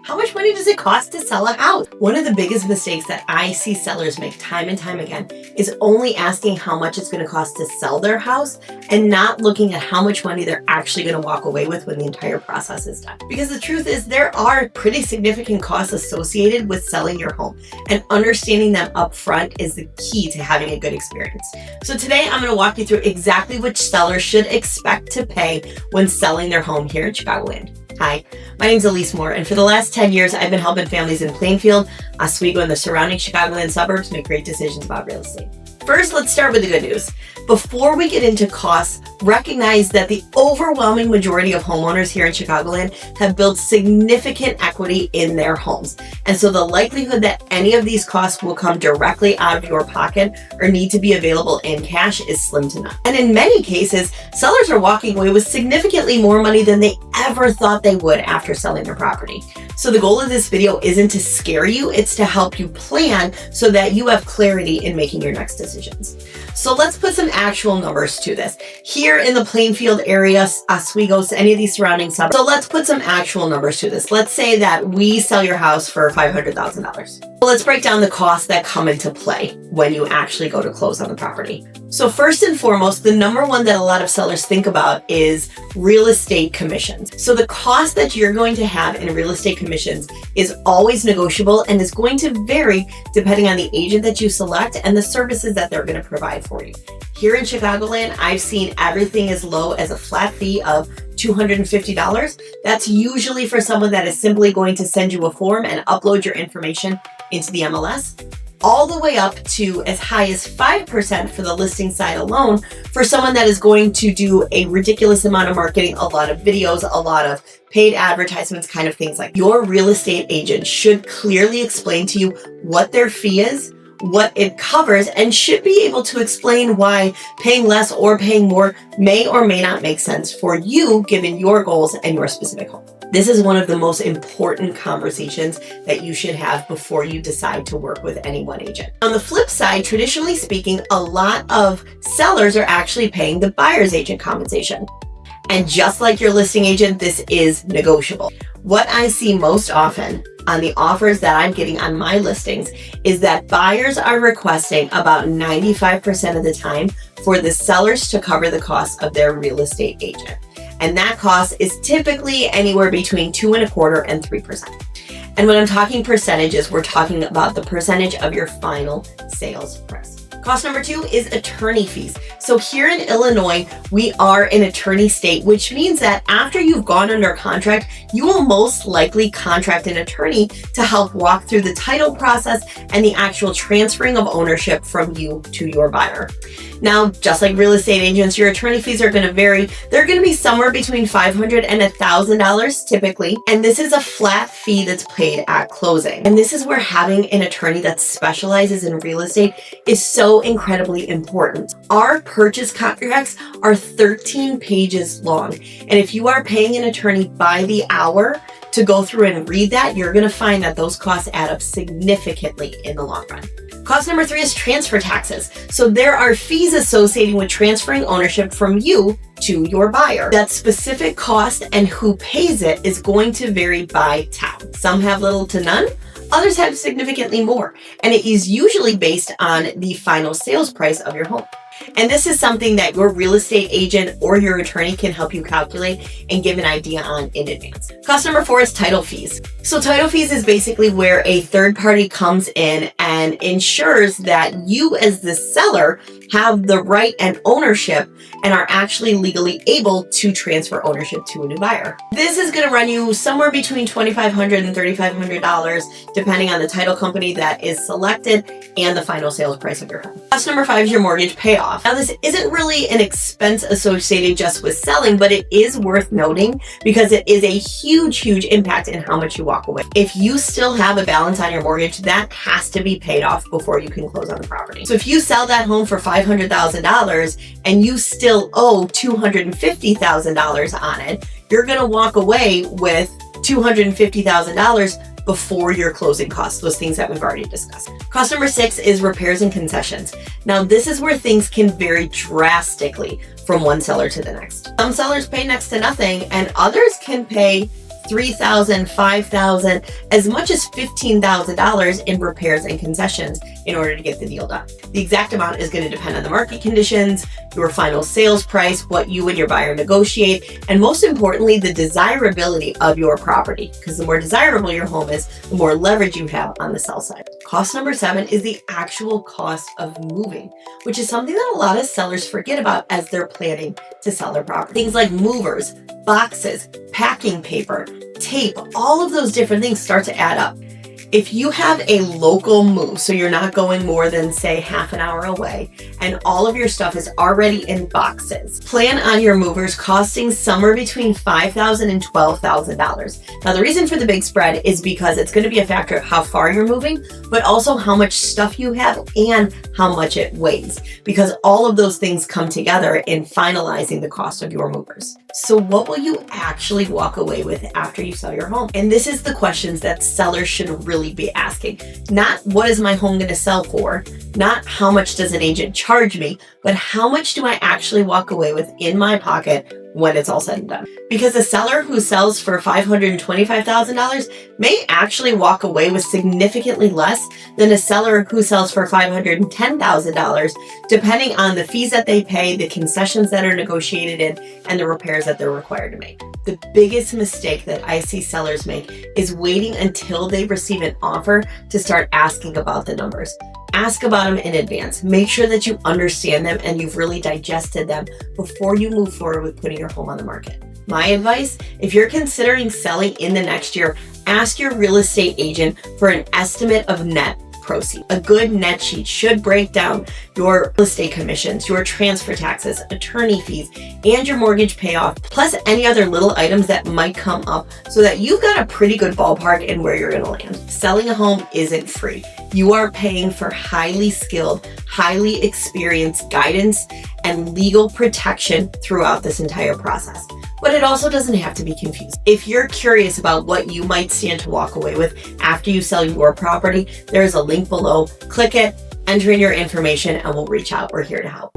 How much money does it cost to sell a house? One of the biggest mistakes that I see sellers make time and time again is only asking how much it's going to cost to sell their house and not looking at how much money they're actually going to walk away with when the entire process is done. Because the truth is there are pretty significant costs associated with selling your home, and understanding them up front is the key to having a good experience. So today I'm going to walk you through exactly which sellers should expect to pay when selling their home here in Chicagoland. Hi, my name is Elise Moore, and for the last 10 years, I've been helping families in Plainfield, Oswego, and the surrounding Chicagoland suburbs make great decisions about real estate. First, let's start with the good news. Before we get into costs, recognize that the overwhelming majority of homeowners here in Chicagoland have built significant equity in their homes. And so the likelihood that any of these costs will come directly out of your pocket or need to be available in cash is slim to none. And in many cases, sellers are walking away with significantly more money than they ever thought they would after selling their property. So the goal of this video isn't to scare you, it's to help you plan so that you have clarity in making your next decisions. So let's put some actual numbers to this. Here in the Plainfield area, Oswego, any of these surrounding suburbs. So let's put some actual numbers to this. Let's say that we sell your house for $500,000. Well, let's break down the costs that come into play when you actually go to close on the property. So first and foremost, the number one that a lot of sellers think about is real estate commissions. So the cost that you're going to have in real estate commissions is always negotiable and is going to vary depending on the agent that you select and the services that they're going to provide for you. Here in Chicagoland, I've seen everything as low as a flat fee of $250. That's usually for someone that is simply going to send you a form and upload your information into the MLS, all the way up to as high as 5% for the listing side alone for someone that is going to do a ridiculous amount of marketing, a lot of videos, a lot of paid advertisements, kind of things like that. Your real estate agent should clearly explain to you what their fee is, what it covers, and should be able to explain why paying less or paying more may or may not make sense for you given your goals and your specific home. This is one of the most important conversations that you should have before you decide to work with any one agent. On the flip side, traditionally speaking, a lot of sellers are actually paying the buyer's agent compensation. And just like your listing agent, this is negotiable. What I see most often on the offers that I'm getting on my listings is that buyers are requesting about 95% of the time for the sellers to cover the cost of their real estate agent. And that cost is typically anywhere between 2.25% and 3%. And when I'm talking percentages, we're talking about the percentage of your final sales price. Cost number 2 is attorney fees. So here in Illinois, we are an attorney state, which means that after you've gone under contract, you will most likely contract an attorney to help walk through the title process and the actual transferring of ownership from you to your buyer. Now, just like real estate agents, your attorney fees are going to vary. They're going to be somewhere between $500 and $1,000 typically. And this is a flat fee that's paid at closing. And this is where having an attorney that specializes in real estate is so incredibly important. Our purchase contracts are 13 pages long. And if you are paying an attorney by the hour to go through and read that, you're going to find that those costs add up significantly in the long run. Cost number 3 is transfer taxes. So there are fees associated with transferring ownership from you to your buyer. That specific cost and who pays it is going to vary by town. Some have little to none, others have significantly more, and it is usually based on the final sales price of your home. And this is something that your real estate agent or your attorney can help you calculate and give an idea on in advance. Cost number 4 is title fees. So title fees is basically where a third party comes in and ensures that you as the seller have the right and ownership and are actually legally able to transfer ownership to a new buyer. This is going to run you somewhere between $2,500 and $3,500 depending on the title company that is selected and the final sales price of your home. Cost number 5 is your mortgage payoff. Now, this isn't really an expense associated just with selling, but it is worth noting because it is a huge impact in how much you walk away. If you still have a balance on your mortgage, that has to be paid off before you can close on the property. So if you sell that home for $500,000 and you still owe $250,000 on it, you're going to walk away with $250,000 before your closing costs, those things that we've already discussed. Cost number 6 is repairs and concessions. Now, this is where things can vary drastically from one seller to the next. Some sellers pay next to nothing and others can pay $3,000, $5,000, as much as $15,000 in repairs and concessions in order to get the deal done. The exact amount is going to depend on the market conditions, your final sales price, what you and your buyer negotiate, and most importantly, the desirability of your property. Because the more desirable your home is, the more leverage you have on the sell side. Cost number 7 is the actual cost of moving, which is something that a lot of sellers forget about as they're planning to sell their property. Things like movers, boxes, packing paper, tape, all of those different things start to add up. If you have a local move, so you're not going more than say half an hour away, and all of your stuff is already in boxes, plan on your movers costing somewhere between $5,000 and $12,000. Now, the reason for the big spread is because it's going to be a factor of how far you're moving, but also how much stuff you have and how much it weighs, because all of those things come together in finalizing the cost of your movers. So what will you actually walk away with after you sell your home? And this is the questions that sellers should really be asking. Not what is my home going to sell for? Not how much does an agent charge me, but how much do I actually walk away with in my pocket when it's all said and done? Because a seller who sells for $525,000 may actually walk away with significantly less than a seller who sells for $510,000, depending on the fees that they pay, the concessions that are negotiated in, and the repairs that they're required to make. The biggest mistake that I see sellers make is waiting until they receive an offer to start asking about the numbers. Ask about them in advance. Make sure that you understand them and you've really digested them before you move forward with putting your home on the market. My advice, if you're considering selling in the next year, ask your real estate agent for an estimate of net proceeds. A good net sheet should break down your real estate commissions, your transfer taxes, attorney fees, and your mortgage payoff, plus any other little items that might come up so that you've got a pretty good ballpark in where you're going to land. Selling a home isn't free. You are paying for highly skilled, highly experienced guidance and legal protection throughout this entire process. But it also doesn't have to be confusing. If you're curious about what you might stand to walk away with after you sell your property, there is a link below. Click it, enter in your information, and we'll reach out. We're here to help.